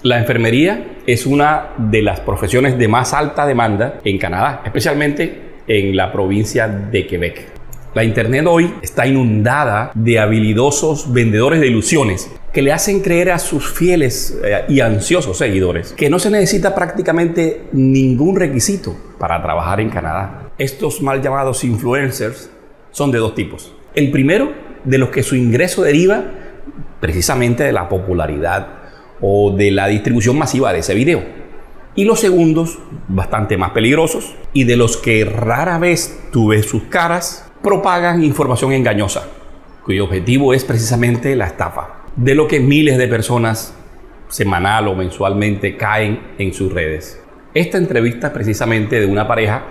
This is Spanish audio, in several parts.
La enfermería es una de las profesiones de más alta demanda en Canadá, especialmente en la provincia de Quebec. La internet hoy está inundada de habilidosos vendedores de ilusiones que le hacen creer a sus fieles y ansiosos seguidores que no se necesita prácticamente ningún requisito para trabajar en Canadá. Estos mal llamados influencers son de dos tipos. El primero, de los que su ingreso deriva precisamente de la popularidad o de la distribución masiva de ese video. Y los segundos, bastante más peligrosos, y de los que rara vez tú ves sus caras, propagan información engañosa, cuyo objetivo es precisamente la estafa, de lo que miles de personas semanal o mensualmente caen en sus redes. Esta entrevista es precisamente de una pareja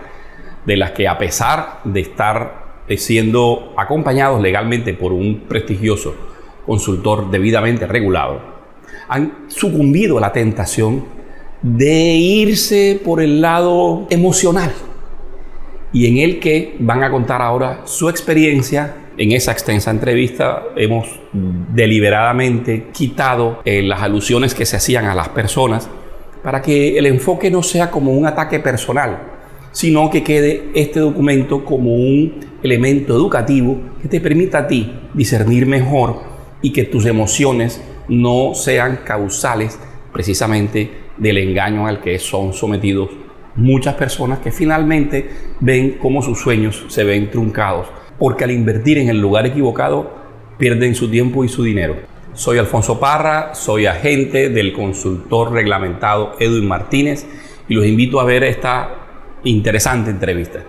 de las que, a pesar de estar siendo acompañados legalmente por un prestigioso consultor debidamente regulado, han sucumbido a la tentación de irse por el lado emocional, y en el que van a contar ahora su experiencia. En esa extensa entrevista hemos deliberadamente quitado las alusiones que se hacían a las personas para que el enfoque no sea como un ataque personal, sino que quede este documento como un elemento educativo que te permita a ti discernir mejor y que tus emociones no sean causales precisamente del engaño al que son sometidos muchas personas, que finalmente ven cómo sus sueños se ven truncados porque al invertir en el lugar equivocado pierden su tiempo y su dinero. Soy Alfonso Parra, soy agente del consultor reglamentado Edwin Martínez y los invito a ver esta interesante entrevista.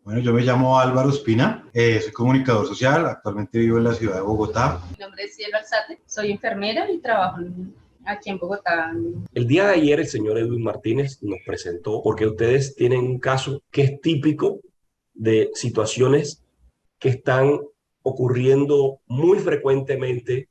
Bueno, yo me llamo Álvaro Espina, soy comunicador social, actualmente vivo en la ciudad de Bogotá. Mi nombre es Cielo Alzate, soy enfermera y trabajo aquí en Bogotá. El día de ayer el señor Edwin Martínez nos presentó, porque ustedes tienen un caso que es típico de situaciones que están ocurriendo muy frecuentemente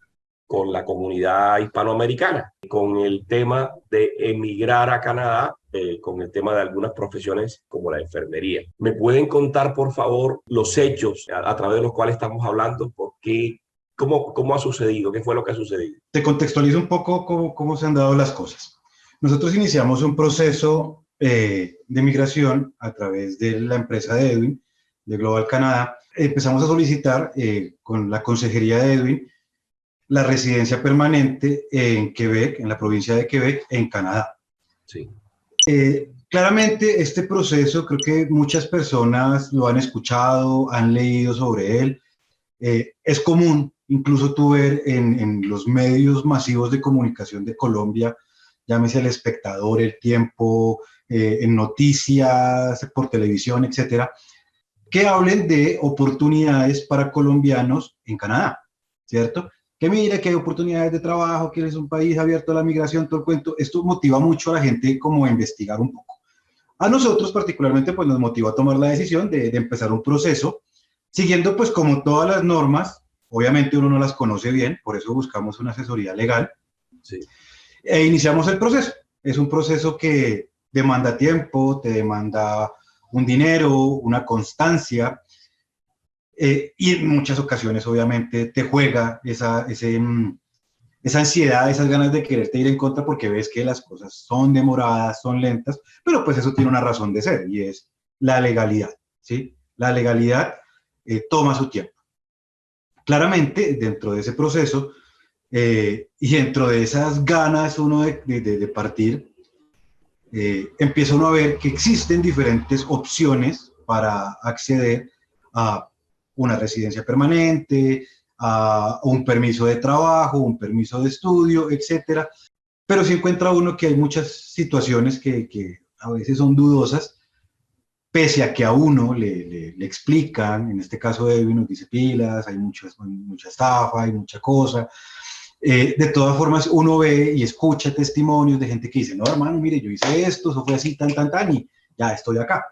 con la comunidad hispanoamericana, con el tema de emigrar a Canadá, con el tema de algunas profesiones como la enfermería. ¿Me pueden contar, por favor, los hechos a través de los cuales estamos hablando? ¿Por qué? ¿Cómo ha sucedido? ¿Qué fue lo que ha sucedido? Te contextualizo un poco cómo se han dado las cosas. Nosotros iniciamos un proceso de migración a través de la empresa de Edwin, de Global Canadá. Empezamos a solicitar con la consejería de Edwin la residencia permanente en Quebec, en la provincia de Quebec, en Canadá. Sí. Claramente este proceso, creo que muchas personas lo han escuchado, han leído sobre él. Es común, incluso tú ver en los medios masivos de comunicación de Colombia, llámese El Espectador, El Tiempo, en noticias, por televisión, etcétera, que hablen de oportunidades para colombianos en Canadá, ¿cierto? Que mira que hay oportunidades de trabajo, que es un país abierto a la migración, todo el cuento. Esto motiva mucho a la gente como a investigar un poco. A nosotros particularmente pues nos motiva a tomar la decisión de empezar un proceso, siguiendo pues como todas las normas. Obviamente uno no las conoce bien, por eso buscamos una asesoría legal. Sí. E iniciamos el proceso. Es un proceso que demanda tiempo, te demanda un dinero, una constancia, y en muchas ocasiones obviamente te juega esa ansiedad, esas ganas de quererte ir en contra porque ves que las cosas son demoradas, son lentas, pero pues eso tiene una razón de ser y es la legalidad, ¿sí? La legalidad toma su tiempo. Claramente, dentro de ese proceso y dentro de esas ganas uno de partir, empieza uno a ver que existen diferentes opciones para acceder a una residencia permanente, a un permiso de trabajo, un permiso de estudio, etcétera. Pero sí encuentra uno que hay muchas situaciones que a veces son dudosas, pese a que a uno le explican. En este caso Edwin nos dice pilas, hay mucha estafa, hay mucha cosa. De todas formas uno ve y escucha testimonios de gente que dice, no hermano, mire, yo hice esto, eso fue así, tan, y ya estoy acá.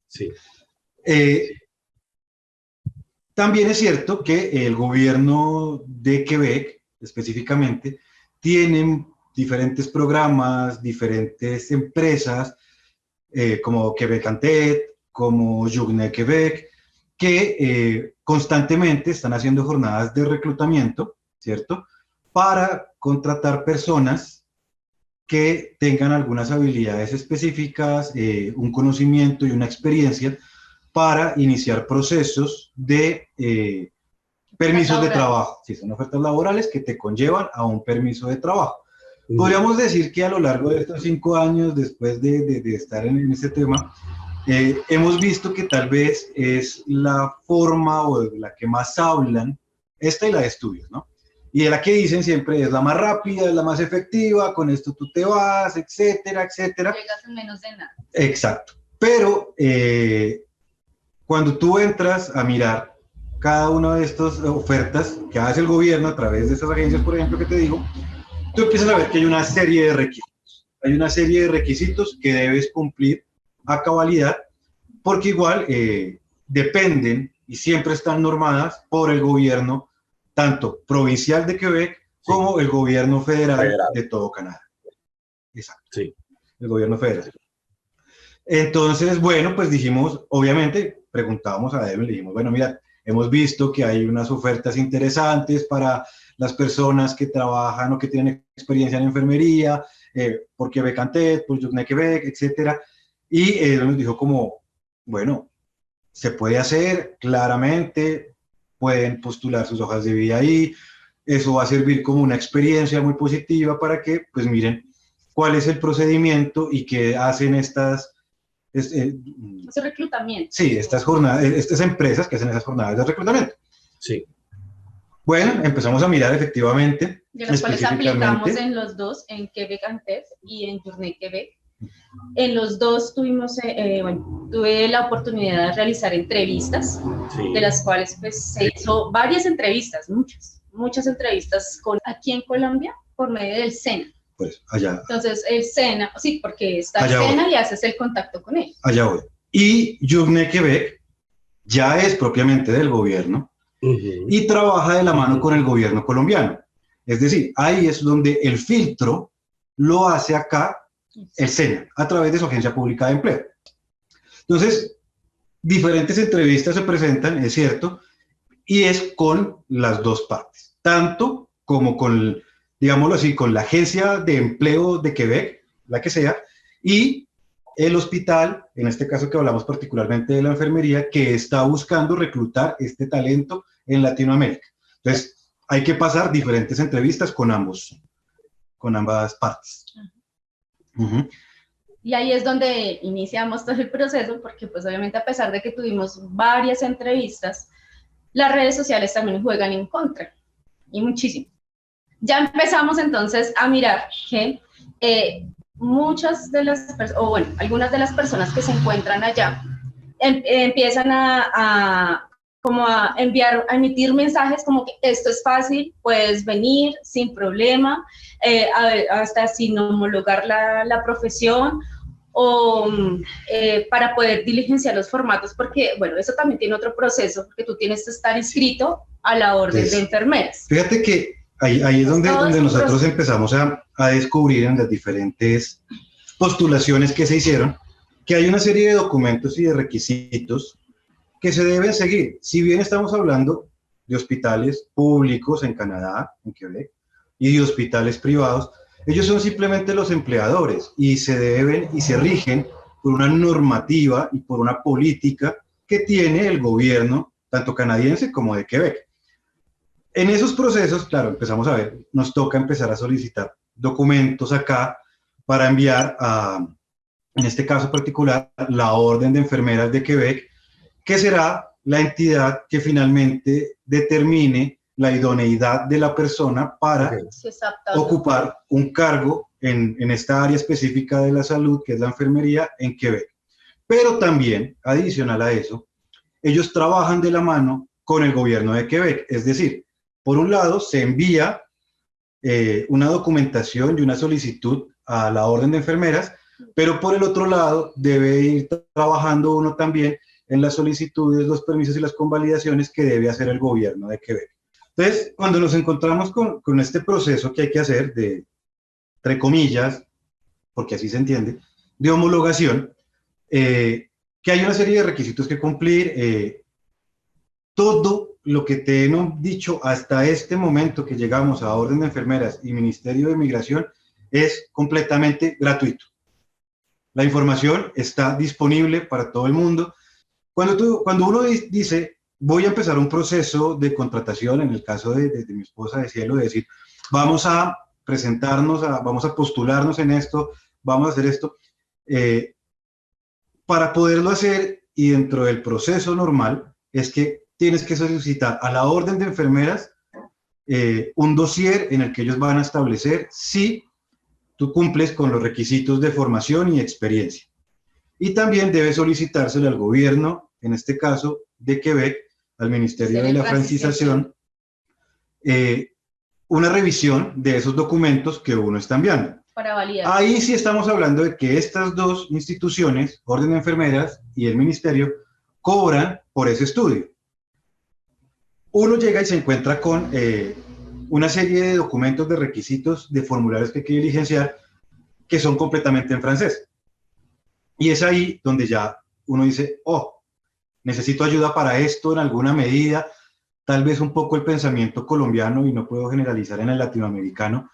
Sí. También es cierto que el gobierno de Quebec, específicamente, tiene diferentes programas, diferentes empresas, como Quebec Antet, como Journée Quebec, que constantemente están haciendo jornadas de reclutamiento, ¿cierto? Para contratar personas que tengan algunas habilidades específicas, un conocimiento y una experiencia para iniciar procesos de permisos de trabajo. Sí, son ofertas laborales que te conllevan a un permiso de trabajo. Podríamos decir que a lo largo de estos 5 años, después de estar en este tema, hemos visto que tal vez es la forma o de la que más hablan, esta y la de estudios, ¿no? Y de la que dicen siempre es la más rápida, es la más efectiva, con esto tú te vas, etcétera, etcétera. Llegas en menos de nada. Exacto. Pero cuando tú entras a mirar cada una de estas ofertas que hace el gobierno a través de estas agencias, por ejemplo, que te digo, tú empiezas a ver que hay una serie de requisitos. Hay una serie de requisitos que debes cumplir a cabalidad, porque igual dependen y siempre están normadas por el gobierno, tanto provincial de Quebec como el gobierno federal de todo Canadá. Exacto. Sí. El gobierno federal. Entonces, bueno, pues dijimos, obviamente, preguntábamos a Edwin, le dijimos, bueno, mira, hemos visto que hay unas ofertas interesantes para las personas que trabajan o que tienen experiencia en enfermería, por Quebec Antet, por Journée Quebec, etcétera. Y él nos dijo como, bueno, se puede hacer claramente, pueden postular sus hojas de vida ahí, eso va a servir como una experiencia muy positiva para que, pues miren, cuál es el procedimiento y qué hacen estas... Ese reclutamiento. Sí, estas empresas que hacen esas jornadas de reclutamiento. Sí. Bueno, empezamos a mirar efectivamente. De las cuales aplicamos en los dos, en Quebec Antet y en Journée Quebec. En los dos tuve la oportunidad de realizar entrevistas, Sí. de las cuales pues se hizo varias entrevistas, muchas entrevistas aquí en Colombia por medio del SENA. Pues allá. Entonces el SENA, sí, porque está el Allá SENA voy. y haces el contacto con él. Allá voy. Y Journée Quebec ya es propiamente del gobierno y trabaja de la mano con el gobierno colombiano. Es decir, ahí es donde el filtro lo hace acá el SENA, a través de su agencia pública de empleo. Entonces, diferentes entrevistas se presentan, es cierto, y es con las dos partes, tanto como con, digámoslo así, con la agencia de empleo de Quebec, la que sea, y el hospital, en este caso que hablamos particularmente de la enfermería, que está buscando reclutar este talento en Latinoamérica. Entonces, hay que pasar diferentes entrevistas con ambas partes. Y ahí es donde iniciamos todo el proceso, porque pues obviamente a pesar de que tuvimos varias entrevistas, las redes sociales también juegan en contra, y muchísimo. Ya empezamos entonces a mirar que muchas de las personas, o bueno, algunas de las personas que se encuentran allá, empiezan como a enviar, a emitir mensajes como que esto es fácil, puedes venir sin problema, hasta sin homologar la profesión, o para poder diligenciar los formatos, porque, bueno, eso también tiene otro proceso, porque tú tienes que estar inscrito a la orden de enfermeras. Fíjate que ahí es donde nosotros empezamos a descubrir en las diferentes postulaciones que se hicieron, que hay una serie de documentos y de requisitos que se deben seguir. Si bien estamos hablando de hospitales públicos en Canadá, en Quebec, y de hospitales privados, ellos son simplemente los empleadores y se deben y se rigen por una normativa y por una política que tiene el gobierno, tanto canadiense como de Quebec. En esos procesos, claro, empezamos a ver, nos toca empezar a solicitar documentos acá para enviar a, en este caso particular, la Orden de Enfermeras de Quebec, que será la entidad que finalmente determine la idoneidad de la persona para ocupar un cargo en esta área específica de la salud, que es la enfermería en Quebec. Pero también, adicional a eso, ellos trabajan de la mano con el gobierno de Quebec. Es decir, por un lado, se envía una documentación y una solicitud a la Orden de Enfermeras, pero por el otro lado, debe ir trabajando uno también en las solicitudes, los permisos y las convalidaciones que debe hacer el gobierno de Quebec. Entonces, cuando nos encontramos con este proceso que hay que hacer de, entre comillas, porque así se entiende, de homologación, que hay una serie de requisitos que cumplir, todo lo que te he dicho hasta este momento que llegamos a Orden de Enfermeras y Ministerio de Migración es completamente gratuito. La información está disponible para todo el mundo. Cuando uno dice, voy a empezar un proceso de contratación, en el caso de mi esposa de Cielo, de decir, vamos a presentarnos, vamos a postularnos en esto, vamos a hacer esto, para poderlo hacer y dentro del proceso normal, es que tienes que solicitar a la Orden de Enfermeras un dossier en el que ellos van a establecer si tú cumples con los requisitos de formación y experiencia. Y también debe solicitárselo al gobierno, en este caso de Quebec, al Ministerio de la Francización, una revisión de esos documentos que uno está enviando. Para validar. Ahí sí estamos hablando de que estas dos instituciones, Orden de Enfermeras y el Ministerio, cobran por ese estudio. Uno llega y se encuentra con una serie de documentos, de requisitos, de formularios que hay que diligenciar, que son completamente en francés. Y es ahí donde ya uno dice, oh, necesito ayuda para esto en alguna medida, tal vez un poco el pensamiento colombiano, y no puedo generalizar en el latinoamericano,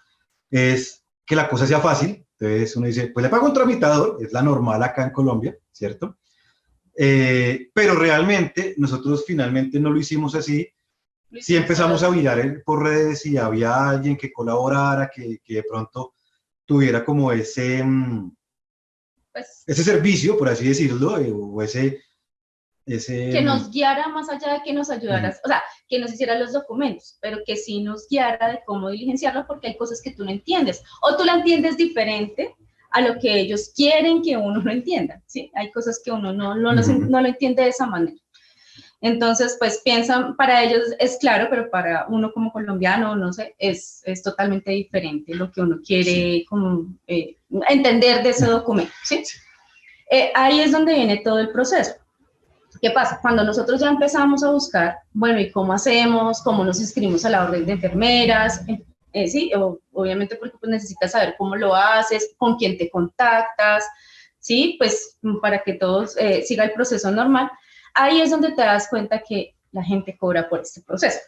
es que la cosa sea fácil. Entonces uno dice, pues le pago un tramitador, es la normal acá en Colombia, ¿cierto? Pero realmente nosotros finalmente no lo hicimos así. Sí empezamos a mirar por redes si había alguien que colaborara, que de pronto tuviera como ese servicio, por así decirlo, o ese que nos guiara más allá de que nos ayudara, o sea, que nos hiciera los documentos, pero que sí nos guiara de cómo diligenciarlo, porque hay cosas que tú no entiendes, o tú la entiendes diferente a lo que ellos quieren que uno lo entienda, ¿sí? Hay cosas que uno no lo entiende de esa manera. Entonces, pues piensan, para ellos es claro, pero para uno como colombiano, no sé, es totalmente diferente lo que uno quiere como, entender de ese documento, ¿sí? Ahí es donde viene todo el proceso. ¿Qué pasa? Cuando nosotros ya empezamos a buscar, bueno, ¿y cómo hacemos? ¿Cómo nos inscribimos a la Orden de Enfermeras? Sí, obviamente porque pues necesitas saber cómo lo haces, con quién te contactas, ¿sí? Pues para que todo siga el proceso normal. Ahí es donde te das cuenta que la gente cobra por este proceso.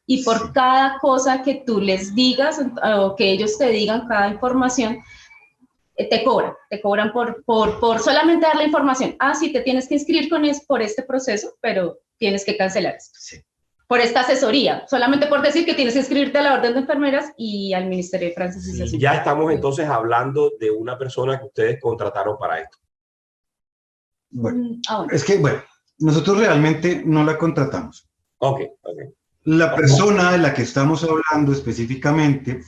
Y por cada cosa que tú les digas o que ellos te digan, cada información, te cobran por solamente dar la información. Ah, sí, te tienes que inscribir por este proceso, pero tienes que cancelar esto. Sí. Por esta asesoría, solamente por decir que tienes que inscribirte a la Orden de Enfermeras y al Ministerio de Francización. Sí, ya estamos entonces hablando de una persona que ustedes contrataron para esto. Bueno, es que, bueno, nosotros realmente no la contratamos. Ok. La persona de la que estamos hablando específicamente,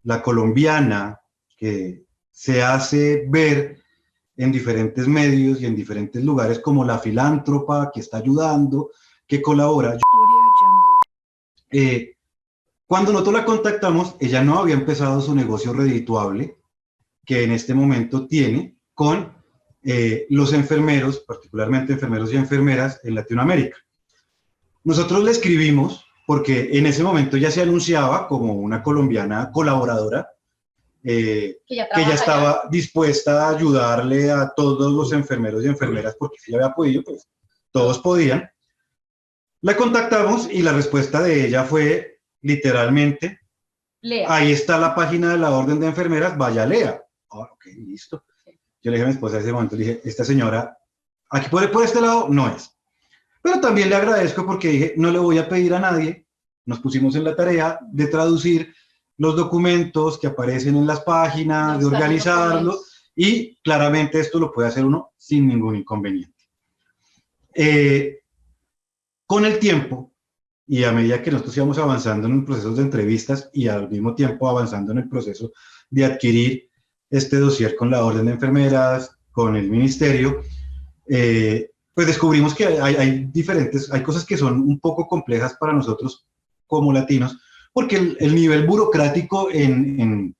la colombiana, que se hace ver en diferentes medios y en diferentes lugares como la filántropa que está ayudando, que colabora. Cuando nosotros la contactamos, ella no había empezado su negocio redituable, que en este momento tiene con los enfermeros, particularmente enfermeros y enfermeras en Latinoamérica. Nosotros le escribimos porque en ese momento ya se anunciaba como una colombiana colaboradora, que ya estaba dispuesta a ayudarle a todos los enfermeros y enfermeras, porque si ella había podido, pues todos podían. La contactamos y la respuesta de ella fue literalmente, lea. Ahí está la página de la Orden de Enfermeras, vaya, lea. Ok, listo. Yo le dije a mi esposa en ese momento, le dije, esta señora, aquí por este lado, no es. Pero también le agradezco porque dije, no le voy a pedir a nadie, nos pusimos en la tarea de traducir los documentos que aparecen en las páginas, de organizarlo, y claramente esto lo puede hacer uno sin ningún inconveniente. Con el tiempo, y a medida que nosotros íbamos avanzando en el proceso de entrevistas y al mismo tiempo avanzando en el proceso de adquirir este dossier con la Orden de Enfermeras, con el Ministerio, pues descubrimos que hay cosas que son un poco complejas para nosotros como latinos, porque el nivel burocrático en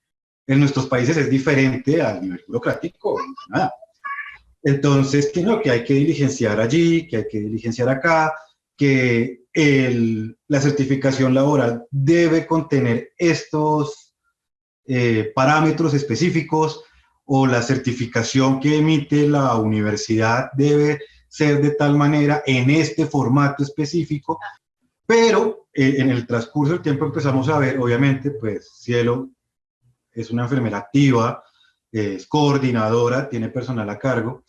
nuestros países es diferente al nivel burocrático en Canadá. Entonces, que no, que hay que diligenciar allí, que hay que diligenciar acá, que la certificación laboral debe contener estos parámetros específicos, o la certificación que emite la universidad debe ser de tal manera en este formato específico, pero en el transcurso del tiempo empezamos a ver, obviamente, pues Cielo es una enfermera activa, es coordinadora, tiene personal a cargo.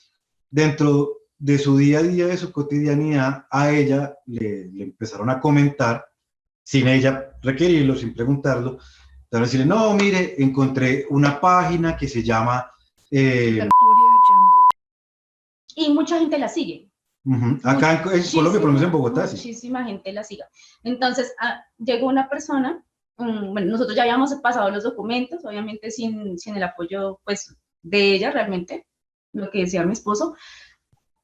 Dentro de su día a día, de su cotidianidad, a ella le empezaron a comentar, sin ella requerirlo, sin preguntarlo, para decirle, no, mire, encontré una página que se llama... y mucha gente la sigue. Acá en Colombia, por lo menos en Bogotá, sí. Muchísima gente la sigue. Entonces, llegó una persona, bueno, nosotros ya habíamos pasado los documentos, obviamente sin el apoyo, pues, de ella realmente, lo que decía mi esposo,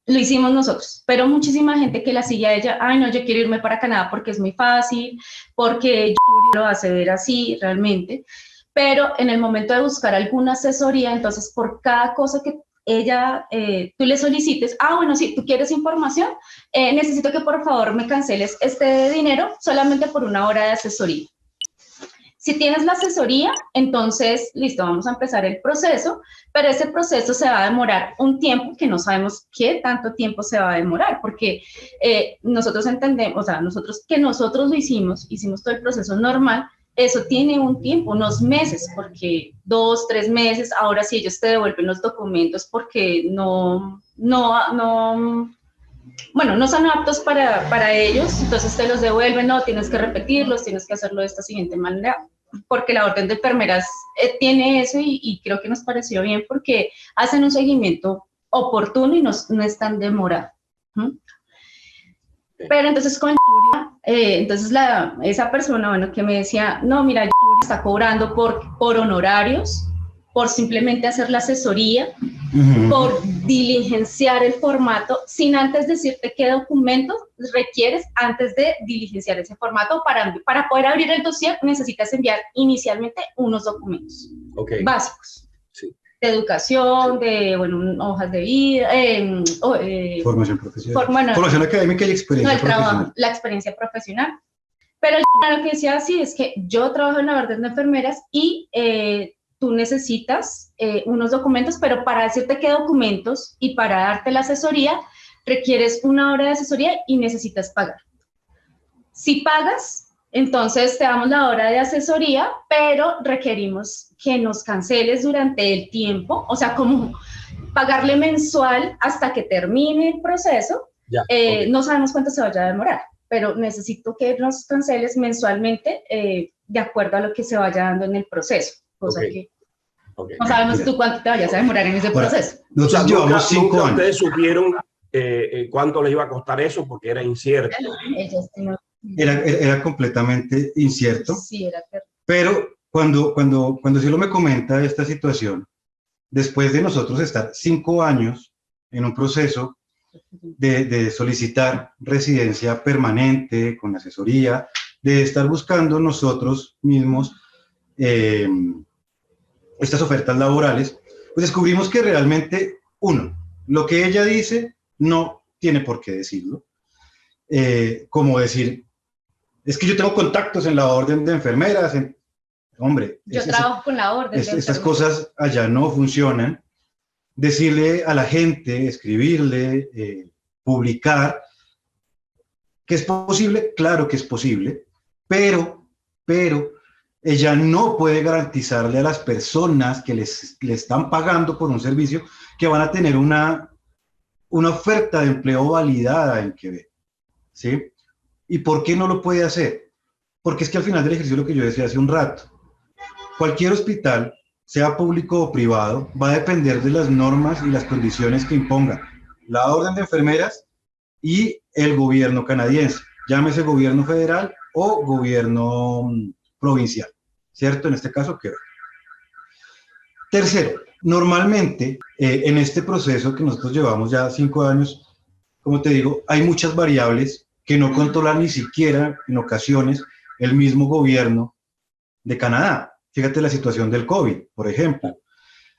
lo hicimos nosotros, pero muchísima gente que la sigue a ella, ay no, yo quiero irme para Canadá porque es muy fácil, porque yo lo hace ver así realmente, pero en el momento de buscar alguna asesoría, entonces por cada cosa que ella, tú le solicites, bueno, si tú quieres información, necesito que por favor me canceles este dinero solamente por una hora de asesoría. Si tienes la asesoría, entonces, listo, vamos a empezar el proceso, pero ese proceso se va a demorar un tiempo que no sabemos qué tanto tiempo se va a demorar, porque nosotros entendemos, o sea, nosotros lo hicimos todo el proceso normal, eso tiene un tiempo, unos meses, porque 2, 3 meses, ahora sí ellos te devuelven los documentos porque no son aptos para ellos, entonces te los devuelven, no, tienes que repetirlos, tienes que hacerlo de esta siguiente manera, porque la orden de enfermeras tiene eso y creo que nos pareció bien porque hacen un seguimiento oportuno y no es tan demorado. Pero entonces esa persona, bueno, que me decía, no, mira, está cobrando por honorarios, por simplemente hacer la asesoría, por diligenciar el formato, sin antes decirte qué documentos requieres antes de diligenciar ese formato. Para poder abrir el dossier necesitas enviar inicialmente unos documentos básicos. Sí. De educación, de hojas de vida, formación profesional, formación académica y experiencia profesional. La experiencia profesional. Pero lo que decía así es que yo trabajo en la orden de enfermeras y tú necesitas unos documentos, pero para decirte qué documentos y para darte la asesoría, requieres una hora de asesoría y necesitas pagar. Si pagas, entonces te damos la hora de asesoría, pero requerimos que nos canceles durante el tiempo, o sea, como pagarle mensual hasta que termine el proceso. No sabemos cuánto se vaya a demorar, pero necesito que nos canceles mensualmente de acuerdo a lo que se vaya dando en el proceso. Cosa que no sabemos tú cuánto te vayas a demorar en ese proceso. Nosotros llevamos 5 años. Ustedes supieron cuánto les iba a costar eso porque era incierto. Era completamente incierto. Sí, era terrible. Pero cuando Cielo me comenta esta situación, después de nosotros estar 5 años en un proceso de solicitar residencia permanente con asesoría, de estar buscando nosotros mismos estas ofertas laborales, pues descubrimos que realmente, lo que ella dice no tiene por qué decirlo. Como decir, es que yo tengo contactos en la orden de enfermeras. Hombre, yo trabajo con la orden de enfermeras. Estas cosas allá no funcionan. Decirle a la gente, escribirle, publicar, que es posible, claro que es posible, pero ella no puede garantizarle a las personas que le están pagando por un servicio que van a tener una oferta de empleo validada en Quebec, ¿sí? ¿Y por qué no lo puede hacer? Porque es que al final del ejercicio, lo que yo decía hace un rato, cualquier hospital, sea público o privado, va a depender de las normas y las condiciones que imponga la orden de enfermeras y el gobierno canadiense, llámese gobierno federal o gobierno provincial, ¿cierto? En este caso, Quebec. Tercero, normalmente en este proceso que nosotros llevamos ya 5 años, como te digo, hay muchas variables que no controla ni siquiera en ocasiones el mismo gobierno de Canadá. Fíjate la situación del COVID, por ejemplo.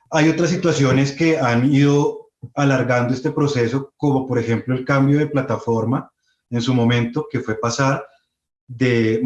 Hay otras situaciones que han ido alargando este proceso, como por ejemplo el cambio de plataforma en su momento, que fue pasar de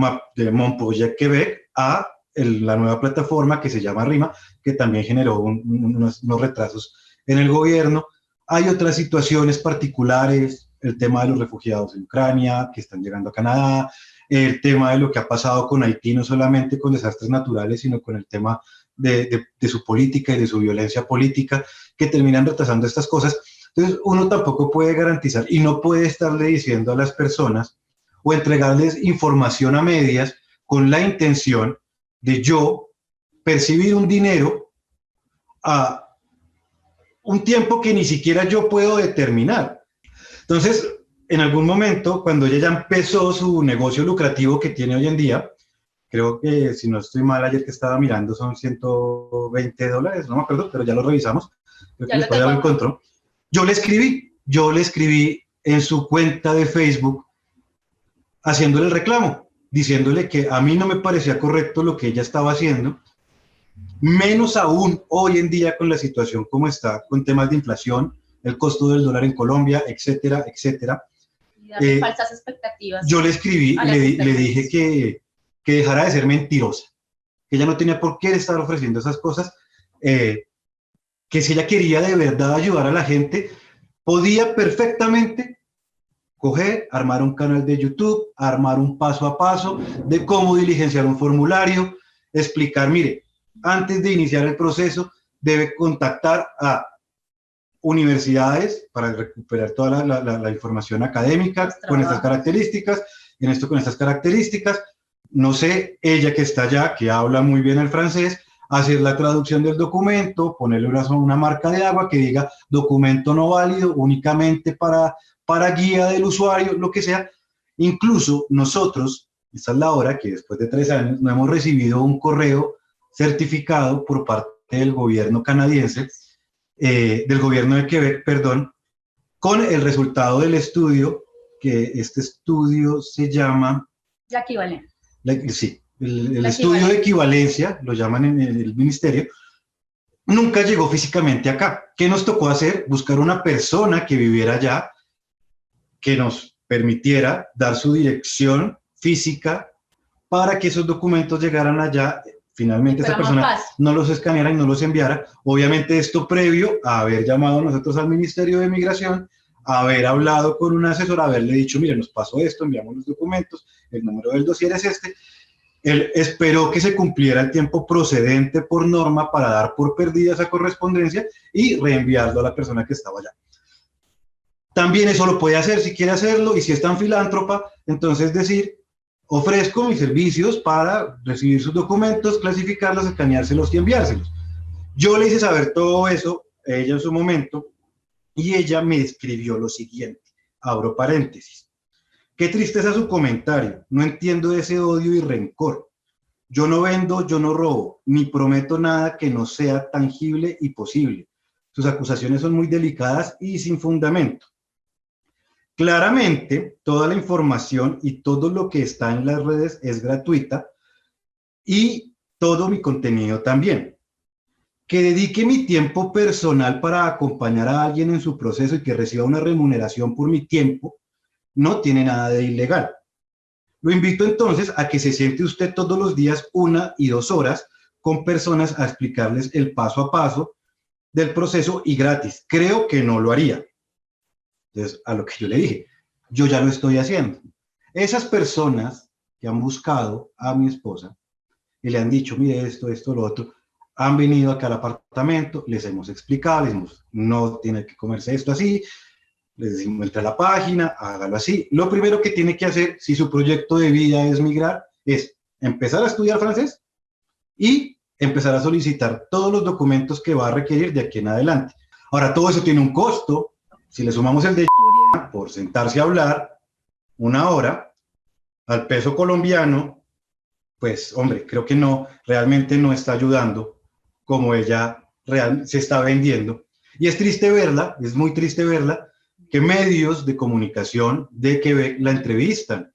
Montpellier, Quebec, a la nueva plataforma que se llama RIMA, que también generó unos retrasos en el gobierno. Hay otras situaciones particulares, el tema de los refugiados en Ucrania, que están llegando a Canadá, el tema de lo que ha pasado con Haití, no solamente con desastres naturales, sino con el tema de su política y de su violencia política, que terminan retrasando estas cosas. Entonces, uno tampoco puede garantizar y no puede estarle diciendo a las personas o entregarles información a medias con la intención de yo percibir un dinero a un tiempo que ni siquiera yo puedo determinar. Entonces, en algún momento, cuando ella ya empezó su negocio lucrativo que tiene hoy en día, creo que, si no estoy mal, ayer que estaba mirando son $120, no me acuerdo, pero ya lo revisamos, creo que después ya lo encontró. Yo le escribí en su cuenta de Facebook haciéndole el reclamo, diciéndole que a mí no me parecía correcto lo que ella estaba haciendo, menos aún hoy en día con la situación como está, con temas de inflación, el costo del dólar en Colombia, etcétera, etcétera. Y falsas expectativas. Yo le escribí, le dije que dejara de ser mentirosa, que ella no tenía por qué estar ofreciendo esas cosas, que si ella quería de verdad ayudar a la gente, podía perfectamente coger, armar un canal de YouTube, armar un paso a paso de cómo diligenciar un formulario, explicar, mire, antes de iniciar el proceso, debe contactar a universidades para recuperar toda la información académica con estas características, en esto con estas características. No sé, ella que está allá, que habla muy bien el francés, hacer la traducción del documento, ponerle una marca de agua que diga documento no válido, únicamente para guía del usuario, lo que sea. Incluso nosotros, esta es la hora que después de 3 años no hemos recibido un correo certificado por parte del gobierno canadiense, del gobierno de Quebec, perdón, con el resultado del estudio, que este estudio se llama... La equivalencia. Sí, el estudio de equivalencia, lo llaman en el ministerio, nunca llegó físicamente acá. ¿Qué nos tocó hacer? Buscar una persona que viviera allá, que nos permitiera dar su dirección física para que esos documentos llegaran allá. Finalmente esa persona no los escaneara y no los enviara. Obviamente esto previo a haber llamado nosotros al Ministerio de Migración, a haber hablado con un asesor, haberle dicho, mire, nos pasó esto, enviamos los documentos, el número del dossier es este. Él esperó que se cumpliera el tiempo procedente por norma para dar por perdida esa correspondencia y reenviarlo a la persona que estaba allá. También eso lo puede hacer si quiere hacerlo, y si es tan filántropa, entonces decir, ofrezco mis servicios para recibir sus documentos, clasificarlos, escaneárselos y enviárselos. Yo le hice saber todo eso a ella en su momento, y ella me escribió lo siguiente, abro paréntesis. Qué tristeza su comentario, no entiendo ese odio y rencor. Yo no vendo, yo no robo, ni prometo nada que no sea tangible y posible. Sus acusaciones son muy delicadas y sin fundamento. Claramente, toda la información y todo lo que está en las redes es gratuita, y todo mi contenido también. Que dedique mi tiempo personal para acompañar a alguien en su proceso y que reciba una remuneración por mi tiempo no tiene nada de ilegal. Lo invito entonces a que se siente usted todos los días 1 y 2 horas con personas a explicarles el paso a paso del proceso, y gratis. Creo que no lo haría. Entonces, a lo que yo le dije, yo ya lo estoy haciendo. Esas personas que han buscado a mi esposa y le han dicho, mire esto, lo otro, han venido acá al apartamento, les hemos explicado, les decimos, no tiene que comerse esto así, les decimos, entre a la página, hágalo así. Lo primero que tiene que hacer, si su proyecto de vida es migrar, es empezar a estudiar francés y empezar a solicitar todos los documentos que va a requerir de aquí en adelante. Ahora, todo eso tiene un costo. Si le sumamos el de por sentarse a hablar 1 hora al peso colombiano, pues, hombre, creo que no, realmente no está ayudando como ella se está vendiendo. Y es triste verla, es muy triste verla, que medios de comunicación de Quebec la entrevistan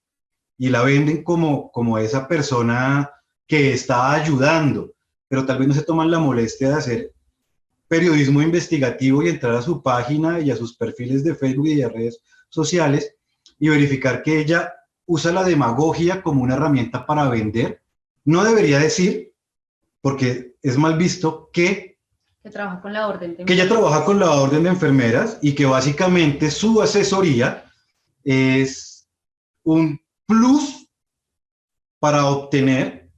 y la venden como esa persona que está ayudando, pero tal vez no se toman la molestia de hacer periodismo investigativo y entrar a su página y a sus perfiles de Facebook y de redes sociales y verificar que ella usa la demagogia como una herramienta para vender. No debería decir, porque es mal visto, que trabaja con la orden de que ella trabaja con la orden de enfermeras y que básicamente su asesoría es un plus para obtener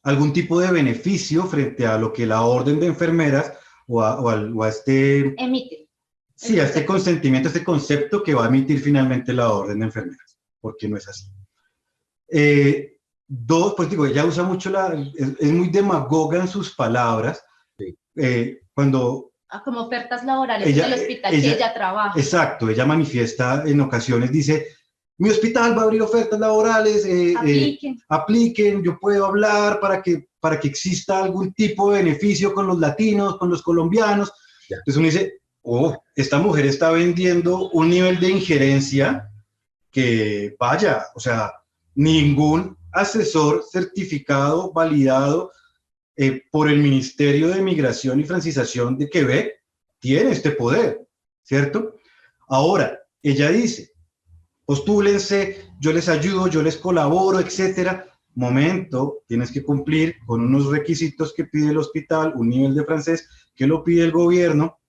algún tipo de beneficio frente a lo que la orden de enfermeras o a este... emite. Sí, a este consentimiento, a este concepto que va a emitir finalmente la orden de enfermeras, porque no es así. Dos, pues digo, ella usa mucho es muy demagoga en sus palabras. Sí. Cuando... Como ofertas laborales en el hospital que ella trabaja. Exacto, ella manifiesta en ocasiones, dice, mi hospital va a abrir ofertas laborales, apliquen, yo puedo hablar para que exista algún tipo de beneficio con los latinos, con los colombianos. Ya. Entonces uno dice, oh, esta mujer está vendiendo un nivel de injerencia que, vaya, o sea, ningún asesor certificado, validado por el Ministerio de Migración y Francización de Quebec tiene este poder, ¿cierto? Ahora, ella dice, postúlense, yo les ayudo, yo les colaboro, etcétera. Momento, tienes que cumplir con unos requisitos que pide el hospital, un nivel de francés que lo pide el gobierno.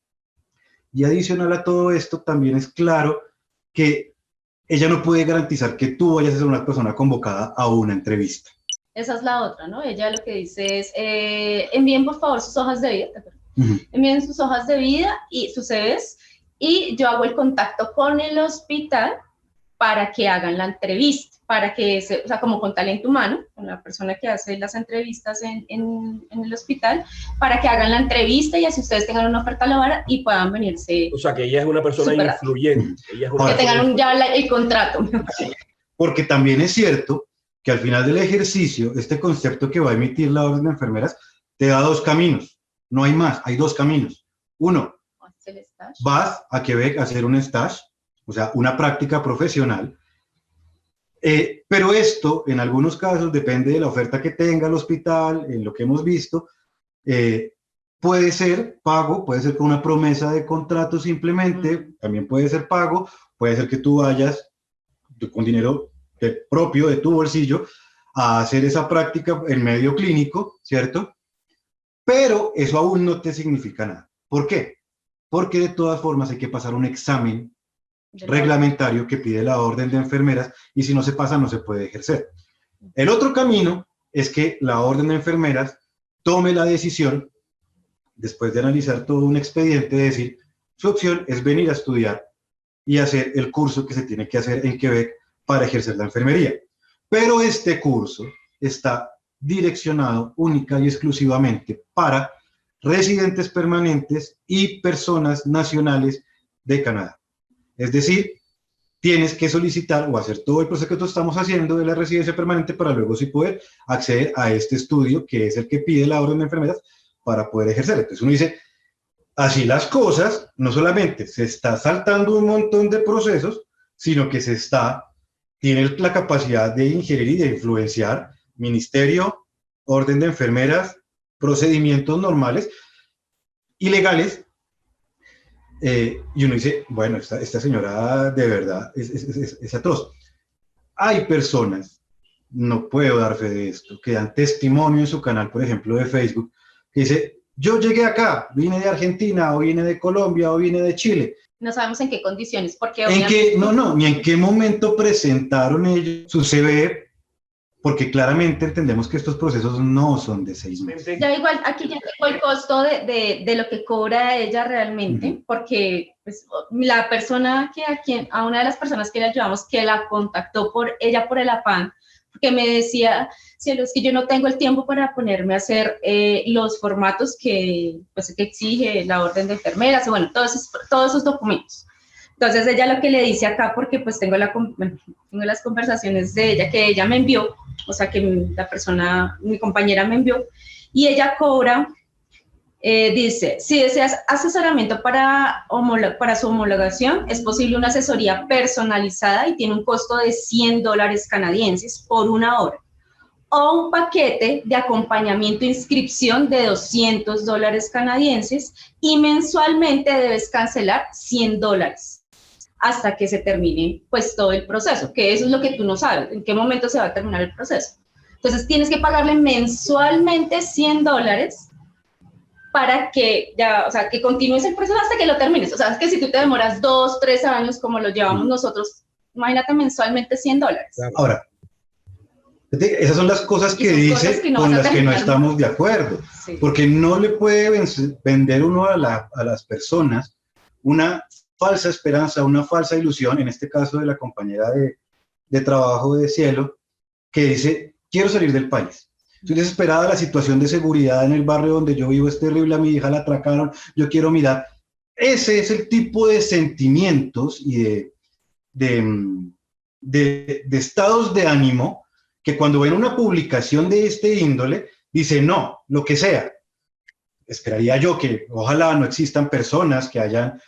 Y adicional a todo esto, también es claro que ella no puede garantizar que tú vayas a ser una persona convocada a una entrevista. Esa es la otra, ¿no? Ella lo que dice es, envíen por favor sus hojas de vida, envíen sus hojas de vida y sus CVs, y yo hago el contacto con el hospital para que hagan la entrevista, para que, o sea, como con talento humano, con la persona que hace las entrevistas en el hospital, para que hagan la entrevista y así ustedes tengan una oferta laboral y puedan venirse. O sea, que ella es una persona influyente. Ella es una que tengan ya el contrato. Porque también es cierto que al final del ejercicio, este concepto que va a emitir la orden de enfermeras te da dos caminos, no hay más, hay dos caminos. Uno, vas a Quebec a hacer un stage, o sea, una práctica profesional, pero esto en algunos casos depende de la oferta que tenga el hospital, en lo que hemos visto, puede ser pago, puede ser con una promesa de contrato simplemente, también puede ser pago, puede ser que tú vayas con dinero propio de tu bolsillo a hacer esa práctica en medio clínico, ¿cierto? Pero eso aún no te significa nada. ¿Por qué? Porque de todas formas hay que pasar un examen reglamentario que pide la orden de enfermeras y si no se pasa no se puede ejercer. El otro camino es que la orden de enfermeras tome la decisión, después de analizar todo un expediente, de decir, su opción es venir a estudiar y hacer el curso que se tiene que hacer en Quebec para ejercer la enfermería. Pero este curso está direccionado única y exclusivamente para residentes permanentes y personas nacionales de Canadá. Es decir, tienes que solicitar o hacer todo el proceso que nosotros estamos haciendo de la residencia permanente para luego sí poder acceder a este estudio que es el que pide la orden de enfermeras para poder ejercer. Entonces uno dice, así las cosas, no solamente se está saltando un montón de procesos, sino que tiene la capacidad de ingerir y de influenciar ministerio, orden de enfermeras, procedimientos normales y legales. Y uno dice, bueno, esta señora de verdad es atroz. Hay personas, no puedo dar fe de esto, que dan testimonio en su canal, por ejemplo, de Facebook, que dice, yo llegué acá, vine de Argentina, o vine de Colombia, o vine de Chile. No sabemos en qué condiciones, porque ni en qué momento presentaron ellos su CV, porque claramente entendemos que estos procesos no son de 6 meses. Ya igual, aquí ya tengo el costo de lo que cobra ella realmente, porque pues, la persona a una de las personas que la ayudamos, que la contactó por el afán, porque me decía, cielo, es que yo no tengo el tiempo para ponerme a hacer los formatos que exige la orden de enfermeras, y bueno, todos esos documentos. Entonces ella lo que le dice acá, porque pues tengo las conversaciones de ella, que ella me envió, o sea que mi compañera me envió, y ella cobra, dice, si deseas asesoramiento para su homologación, es posible una asesoría personalizada y tiene un costo de $100 canadienses por 1 hora. o un paquete de acompañamiento e inscripción de $200 canadienses y mensualmente debes cancelar $100 hasta que se termine pues todo el proceso, que eso es lo que tú no sabes, en qué momento se va a terminar el proceso. Entonces tienes que pagarle mensualmente $100 para que ya, o sea, que continúes el proceso hasta que lo termines. O sea, es que si tú te demoras 2, 3 años como lo llevamos nosotros, imagínate mensualmente $100. Ahora, esas son las cosas que dice con las que no estamos de acuerdo, sí. Porque no le puede vender uno a las personas una falsa esperanza, una falsa ilusión, en este caso de la compañera de trabajo de Cielo, que dice, quiero salir del país. Estoy desesperada, la situación de seguridad en el barrio donde yo vivo es terrible, a mi hija la atracaron, yo quiero mirar. Ese es el tipo de sentimientos y de estados de ánimo que cuando ven una publicación de este índole, dice no, lo que sea. Esperaría yo que ojalá no existan personas que hayan,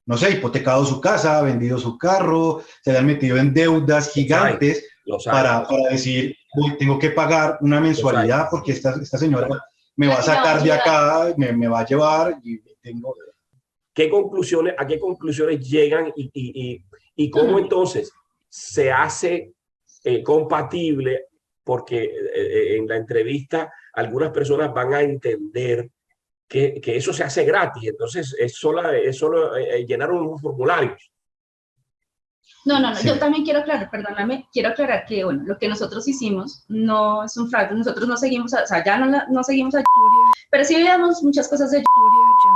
no sé, hipotecado su casa, vendido su carro, se hayan metido en deudas gigantes para decir, uy, tengo que pagar una mensualidad porque esta señora me va a sacar de acá, me va a llevar y tengo... ¿A qué conclusiones llegan y cómo entonces se hace compatible? Porque en la entrevista algunas personas van a entender que eso se hace gratis, entonces es solo llenar unos formularios. No, sí. Yo también quiero aclarar, perdóname, quiero aclarar que, bueno, lo que nosotros hicimos no es un fraude, nosotros no seguimos, o sea, ya no seguimos a pero sí veíamos muchas cosas de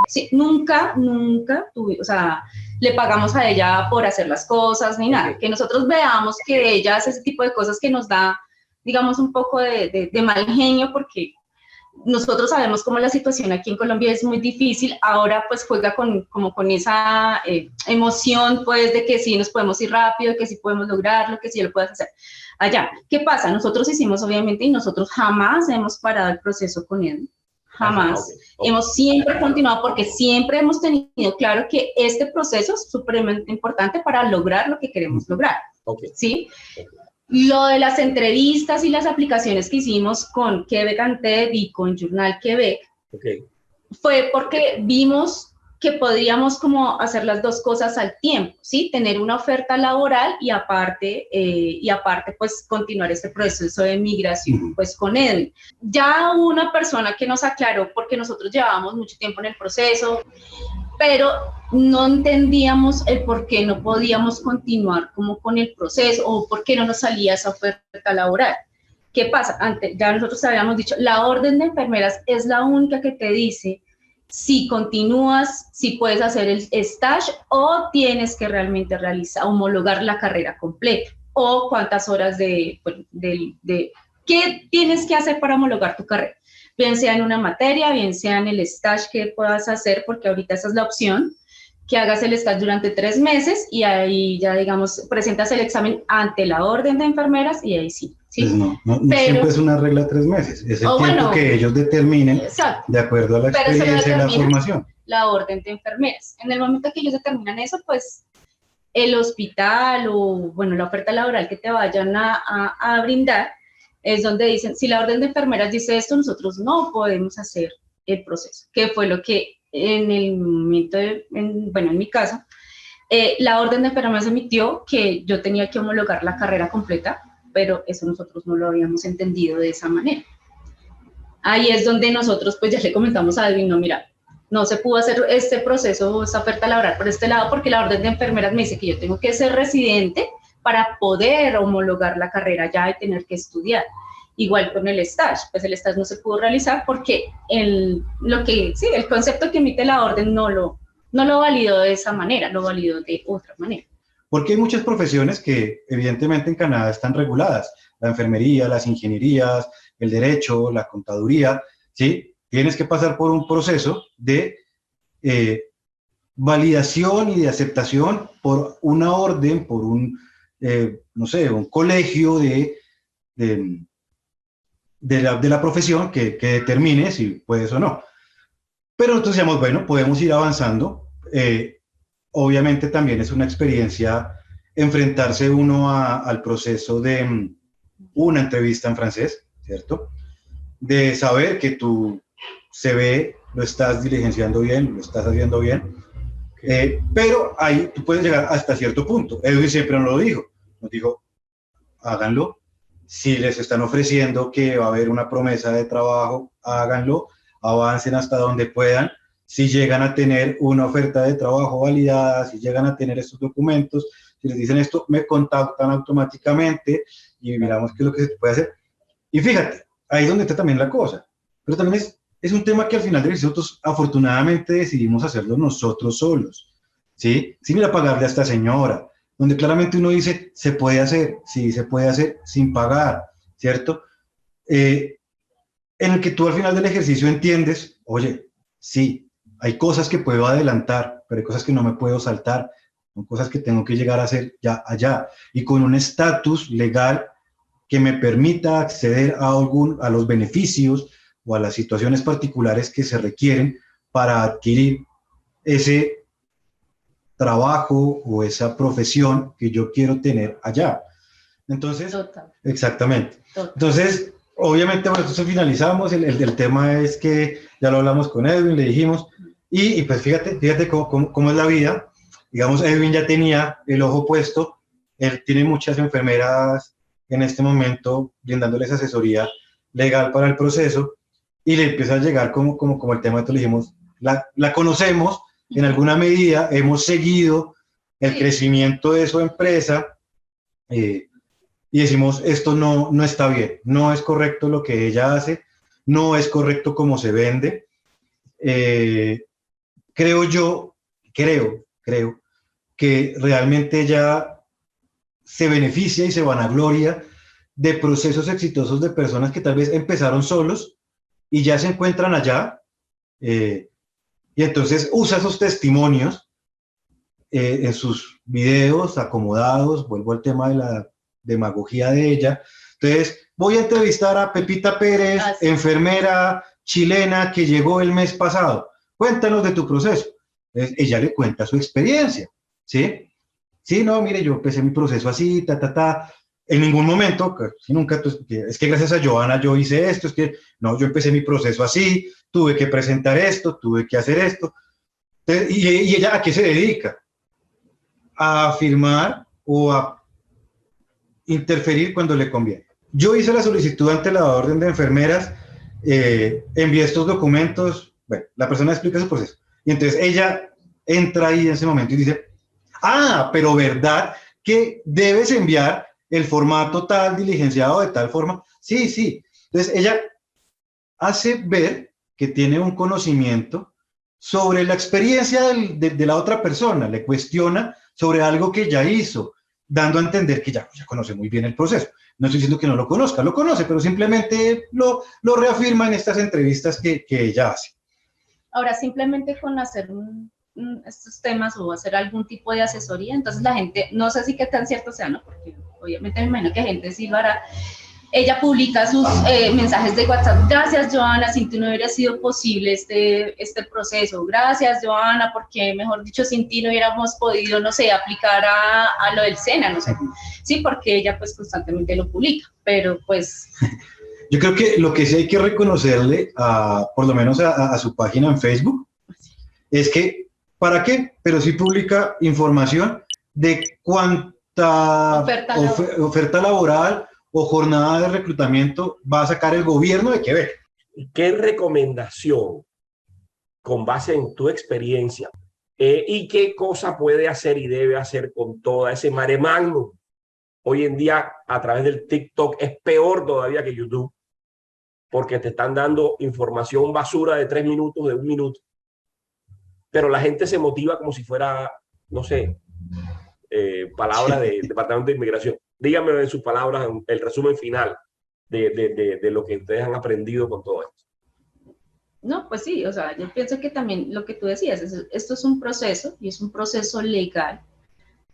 sí, nunca o sea, le pagamos a ella por hacer las cosas ni nada, que nosotros veamos que ella hace ese tipo de cosas que nos da, digamos, un poco de mal genio, porque nosotros sabemos cómo la situación aquí en Colombia es muy difícil, ahora pues juega como con esa emoción pues de que sí nos podemos ir rápido, que sí podemos lograrlo, que sí lo puedes hacer allá. ¿Qué pasa? Nosotros hicimos obviamente y nosotros jamás hemos parado el proceso con él, jamás. Hemos siempre continuado porque siempre hemos tenido claro que este proceso es supremamente importante para lograr lo que queremos lograr, ¿sí? Lo de las entrevistas y las aplicaciones que hicimos con Quebec Unted y con Journal Quebec fue porque vimos que podríamos como hacer las dos cosas al tiempo, ¿sí? Tener una oferta laboral y aparte pues continuar este proceso de migración pues con Edwin. Ya hubo una persona que nos aclaró porque nosotros llevábamos mucho tiempo en el proceso, pero no entendíamos el por qué no podíamos continuar como con el proceso o por qué no nos salía esa oferta laboral. ¿Qué pasa? Antes, ya nosotros habíamos dicho, la orden de enfermeras es la única que te dice si continúas, si puedes hacer el stage o tienes que realmente homologar la carrera completa o cuántas horas ¿qué tienes que hacer para homologar tu carrera? Bien sea en una materia, bien sea en el stage que puedas hacer, porque ahorita esa es la opción, que hagas el stage durante 3 meses y ahí ya, digamos, presentas el examen ante la orden de enfermeras y ahí sí. Pues no siempre es una regla 3 meses, es el tiempo que ellos determinen de acuerdo a la experiencia y la formación. La orden de enfermeras. En el momento que ellos determinan eso, pues el hospital o, bueno, la oferta laboral que te vayan a brindar, es donde dicen, si la orden de enfermeras dice esto, nosotros no podemos hacer el proceso, que fue lo que en el momento, en mi caso, la orden de enfermeras emitió que yo tenía que homologar la carrera completa, pero eso nosotros no lo habíamos entendido de esa manera. Ahí es donde nosotros pues ya le comentamos a Edwin, no, mira, no se pudo hacer este proceso, esta oferta laboral por este lado, porque la orden de enfermeras me dice que yo tengo que ser residente para poder homologar la carrera ya y tener que estudiar. Igual con el stage, pues el stage no se pudo realizar porque el concepto que emite la orden no lo validó de esa manera, lo validó de otra manera. Porque hay muchas profesiones que evidentemente en Canadá están reguladas, la enfermería, las ingenierías, el derecho, la contaduría, ¿sí? Tienes que pasar por un proceso de validación y de aceptación por una orden, por un colegio de la profesión que determine si puedes o no. Pero nosotros decíamos, bueno, podemos ir avanzando. Obviamente también es una experiencia enfrentarse uno al proceso de una entrevista en francés, ¿cierto? De saber que tu CV lo estás diligenciando bien, lo estás haciendo bien, pero ahí tú puedes llegar hasta cierto punto. Edwin siempre nos lo dijo, háganlo. Si les están ofreciendo que va a haber una promesa de trabajo, háganlo, avancen hasta donde puedan. Si llegan a tener una oferta de trabajo validada, si llegan a tener estos documentos, si les dicen esto, me contactan automáticamente y miramos qué es lo que se puede hacer. Y fíjate, ahí es donde está también la cosa. Pero también es un tema que al final de nosotros afortunadamente decidimos hacerlo nosotros solos, ¿sí? Sin ir a pagarle a esta señora, donde claramente uno dice, se puede hacer, sí, se puede hacer sin pagar, ¿cierto? En el que tú al final del ejercicio entiendes, oye, sí, hay cosas que puedo adelantar, pero hay cosas que no me puedo saltar, son cosas que tengo que llegar a hacer ya allá, y con un estatus legal que me permita acceder a los beneficios o a las situaciones particulares que se requieren para adquirir ese trabajo o esa profesión que yo quiero tener allá. Entonces, Total. exactamente. Total. Entonces, obviamente, bueno, entonces finalizamos. El tema es que ya lo hablamos con Edwin, le dijimos, y pues fíjate cómo es la vida. Digamos, Edwin ya tenía el ojo puesto, él tiene muchas enfermeras en este momento brindándoles asesoría legal para el proceso, y le empieza a llegar como el tema que le dijimos, la conocemos en alguna medida, hemos seguido el crecimiento de su empresa, y decimos, esto no está bien, no es correcto lo que ella hace, no es correcto cómo se vende. Creo que realmente ella se beneficia y se vanagloria de procesos exitosos de personas que tal vez empezaron solos y ya se encuentran allá, y entonces usa esos testimonios en sus videos acomodados. Vuelvo al tema de la demagogía de ella. Entonces, voy a entrevistar a Pepita Pérez, enfermera chilena que llegó el mes pasado. Cuéntanos de tu proceso. Entonces, ella le cuenta su experiencia, ¿sí? Sí, no, mire, yo empecé mi proceso así, En ningún momento, nunca, es que gracias a Joana yo hice esto, es que no, yo empecé mi proceso así, tuve que presentar esto, tuve que hacer esto. Entonces, ¿y ella a qué se dedica? A firmar o a interferir cuando le conviene. Yo hice la solicitud ante la orden de enfermeras, envié estos documentos, bueno, la persona explica su proceso, y entonces ella entra ahí en ese momento y dice, pero ¿verdad que debes enviar el formato tal, diligenciado de tal forma? Sí, sí. Entonces ella hace ver que tiene un conocimiento sobre la experiencia de la otra persona, le cuestiona sobre algo que ya hizo, dando a entender que ya conoce muy bien el proceso. No estoy diciendo que no lo conozca, lo conoce, pero simplemente lo reafirma en estas entrevistas que ella hace. Ahora, simplemente con hacer estos temas o hacer algún tipo de asesoría, entonces la gente, no sé si qué tan cierto sea, ¿no? Porque obviamente me imagino que gente sí lo hará. Ella publica sus mensajes de WhatsApp, gracias Joana, sin ti no hubiera sido posible este proceso, gracias Joana, porque mejor dicho, sin ti no hubiéramos podido, no sé, aplicar a lo del SENA, no sé, sí, porque ella pues constantemente lo publica, pero pues... Yo creo que lo que sí hay que reconocerle, por lo menos a su página en Facebook, es que, ¿para qué? Pero sí publica información de cuánta oferta laboral o jornada de reclutamiento va a sacar el gobierno de Quebec. ¿Qué recomendación, con base en tu experiencia, y qué cosa puede hacer y debe hacer con toda ese mare magnum? Hoy en día, a través del TikTok, es peor todavía que YouTube, porque te están dando información basura de 3 minutos, de 1 minuto. Pero la gente se motiva como si fuera, no sé, palabras del Departamento de Inmigración. Dígame en sus palabras el resumen final de lo que ustedes han aprendido con todo esto. No, pues sí, o sea, yo pienso que también lo que tú decías, esto es un proceso y es un proceso legal.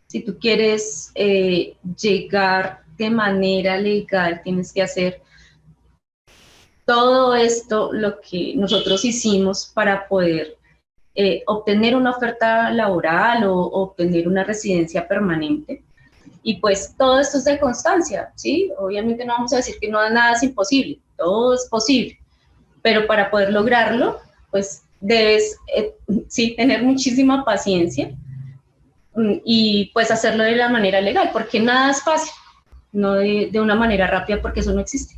Si tú quieres llegar de manera legal, tienes que hacer todo esto, lo que nosotros hicimos para poder obtener una oferta laboral o obtener una residencia permanente. Y pues todo esto es de constancia, ¿sí? Obviamente no vamos a decir que nada es imposible, todo es posible, pero para poder lograrlo, pues debes, sí, tener muchísima paciencia y pues hacerlo de la manera legal, porque nada es fácil, no de una manera rápida, porque eso no existe.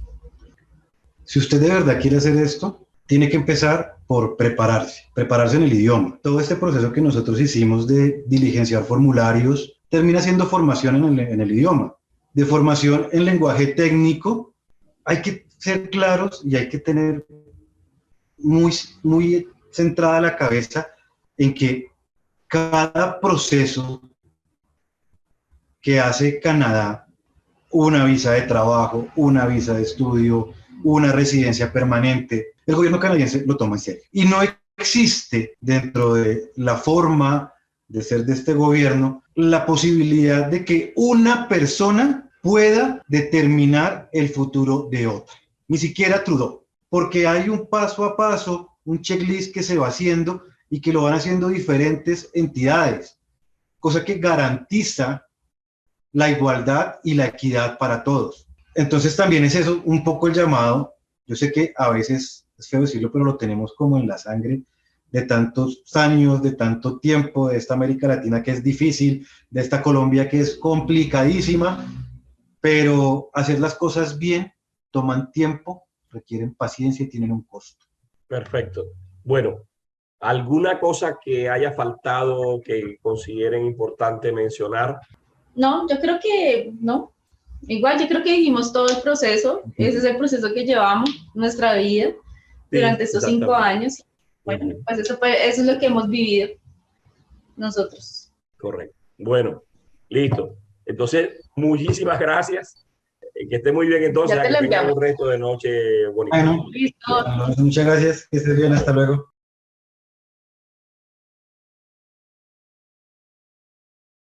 Si usted de verdad quiere hacer esto, tiene que empezar por prepararse en el idioma. Todo este proceso que nosotros hicimos de diligenciar formularios termina siendo formación en el idioma. De formación en lenguaje técnico, hay que ser claros y hay que tener muy centrada la cabeza en que cada proceso que hace Canadá, una visa de trabajo, una visa de estudio, una residencia permanente, el gobierno canadiense lo toma en serio. Y no existe dentro de la forma de ser de este gobierno la posibilidad de que una persona pueda determinar el futuro de otra. Ni siquiera Trudeau, porque hay un paso a paso, un checklist que se va haciendo y que lo van haciendo diferentes entidades, cosa que garantiza la igualdad y la equidad para todos. Entonces también es eso un poco el llamado. Yo sé que a veces es feo decirlo, pero lo tenemos como en la sangre de tantos años, de tanto tiempo, de esta América Latina que es difícil, de esta Colombia que es complicadísima, pero hacer las cosas bien toman tiempo, requieren paciencia y tienen un costo. Perfecto. Bueno, ¿alguna cosa que haya faltado que consideren importante mencionar? No, yo creo que no. Igual, yo creo que dijimos todo el proceso. Ese es el proceso que llevamos nuestra vida durante estos 5 años. Bueno, pues eso es lo que hemos vivido nosotros. Correcto. Bueno, listo. Entonces, muchísimas gracias. Que esté muy bien entonces. Ya te que lo tengan enviamos. un resto de noche bonito. Bueno, Listo. muchas gracias. Que estés bien. Hasta luego.